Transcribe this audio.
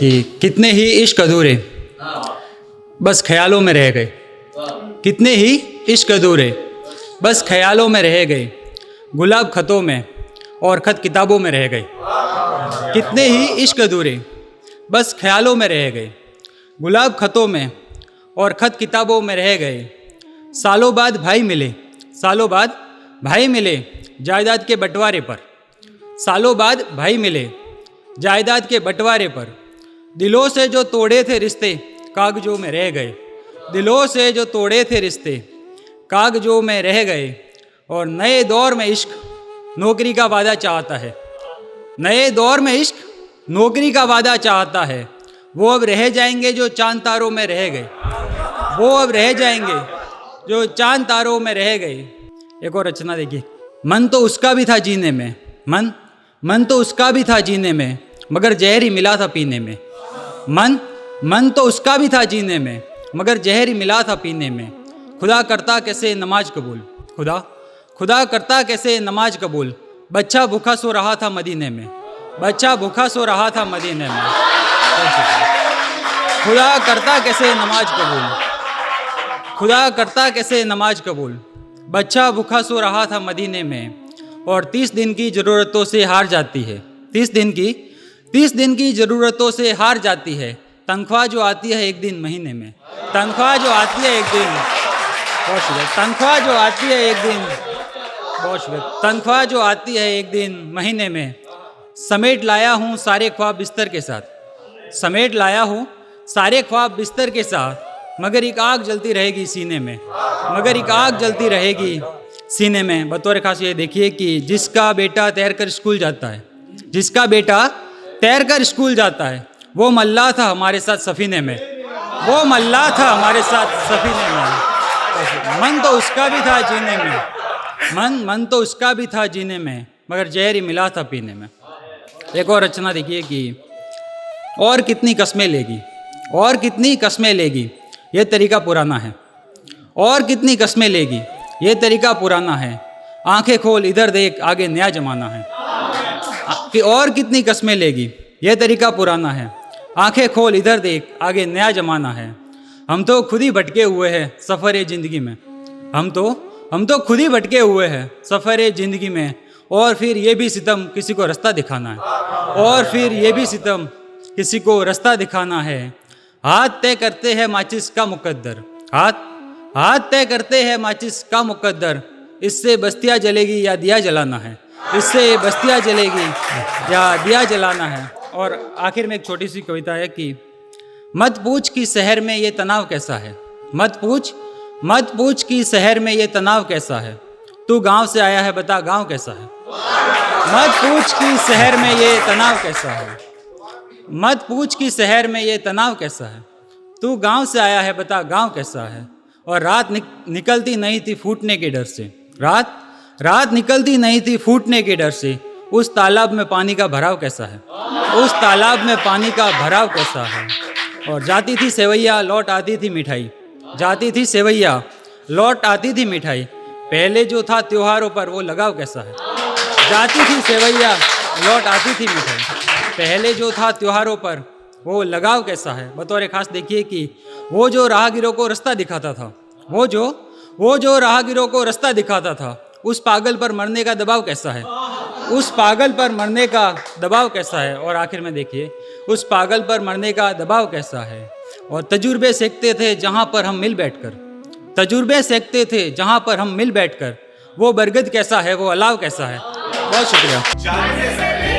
कि कितने ही इश्क अधूरे बस ख्यालों में रह गए, कितने ही इश्क अधूरे बस ख्यालों में रह गए, गुलाब खतों में और ख़त किताबों में रह गए। कितने ही इश्क अधूरे बस ख्यालों में रह गए, गुलाब खतों में और ख़त किताबों में रह गए। सालों बाद भाई मिले, सालों बाद भाई मिले जायदाद के बंटवारे पर, सालों बाद भाई मिले जायदाद के बंटवारे पर। दिलों से जो तोड़े थे रिश्ते कागजों में रह गए, दिलों से जो तोड़े थे रिश्ते कागजों में रह गए। और नए दौर में इश्क नौकरी का वादा चाहता है, नए दौर में इश्क नौकरी का वादा चाहता है। वो अब रह जाएंगे जो चांद तारों में रह गए, वो अब रह जाएंगे जो चांद तारों में रह गए। एक और रचना देखिए। मन तो उसका भी था जीने में, मन तो उसका भी था जीने में, मगर जहर ही मिला था पीने में। मन तो उसका भी था जीने में, मगर जहर ही मिला था पीने में। खुदा करता कैसे नमाज कबूल, खुदा करता कैसे नमाज कबूल। बच्चा भूखा सो रहा था मदीने में, बच्चा भूखा सो रहा था मदीने में। खुदा करता कैसे नमाज कबूल, खुदा करता कैसे नमाज कबूल। बच्चा भूखा सो रहा था मदीने में। और 30 दिन की ज़रूरतों से हार जाती है, 30 दिन की ज़रूरतों से हार जाती है। तनख्वाह जो आती है एक दिन महीने में, तनख्वाह जो आती है एक दिन, बहुत शुक्रिया, तनख्वाह जो आती है एक दिन, बहुत शुक्रिया, तनख्वाह जो आती है एक दिन महीने में। समेट लाया हूँ सारे ख्वाब बिस्तर के साथ, समेट लाया हूँ सारे ख्वाब बिस्तर के साथ। मगर एक आग जलती रहेगी सीने में, मगर एक आग जलती रहेगी सीने में। बतौर खास ये देखिए कि जिसका बेटा तैर कर स्कूल जाता है, जिसका बेटा तैर कर स्कूल जाता है, वो मल्लाह था हमारे साथ सफ़ीने में, वो मल्लाह था हमारे साथ सफ़ीने में। मन तो उसका भी था जीने में, मन तो उसका भी था जीने में, मगर जहर ही मिला था पीने में। एक और रचना देखिए कि और कितनी कस्में लेगी, और कितनी कस्में लेगी, ये तरीका पुराना है। और कितनी कस्में लेगी, ये तरीका पुराना है। आंखें खोल इधर देख आगे नया ज़माना है। कि और कितनी कस्में लेगी, ये तरीका पुराना है। आंखें खोल इधर देख आगे नया ज़माना है। हम तो खुद ही भटके हुए हैं सफ़र ज़िंदगी में, हम तो खुद ही भटके हुए हैं सफ़र ज़िंदगी में। और फिर ये भी सितम किसी को रास्ता दिखाना है, और फिर ये भी सितम किसी को रास्ता दिखाना है। हाथ तय करते हैं माचिस का मुकद्दर, हाथ तय करते हैं माचिस का मुकद्दर। इससे बस्तियाँ जलेगी या दिया जलाना है, इससे बस्तियाँ जलेगी या दिया जलाना है। और आखिर में एक छोटी सी कविता है कि मत पूछ कि शहर में ये तनाव कैसा है, मत पूछ कि शहर में ये तनाव कैसा है। तू गांव से आया है बता गांव कैसा है। मत पूछ कि शहर में ये तनाव कैसा है, मत पूछ कि शहर में ये तनाव कैसा है। तू गांव से आया है बता गांव कैसा है। और रात निकलती नहीं थी फूटने के डर से, रात निकलती नहीं थी फूटने के डर से। उस तालाब में पानी का भराव कैसा है, उस तालाब में पानी का भराव कैसा है। और जाती थी सेवैया लौट आती थी मिठाई, जाती थी सेवैया लौट आती थी मिठाई। पहले जो था त्योहारों पर वो लगाव कैसा है। जाती थी सेवैया लौट आती थी मिठाई, पहले जो था त्योहारों पर वो लगाव कैसा है। बतौर खास देखिए कि वो जो राहगीरों को रास्ता दिखाता था, वो जो राहगीरों को रास्ता दिखाता था, उस पागल पर मरने का दबाव कैसा है, उस पागल पर मरने का दबाव कैसा है। और आखिर में देखिए उस पागल पर मरने का दबाव कैसा है। और तजुर्बे सीखते थे जहाँ पर हम मिल बैठकर, तजुर्बे सीखते थे जहाँ पर हम मिल बैठकर। वो बरगद कैसा है, वो अलाव कैसा है। बहुत शुक्रिया।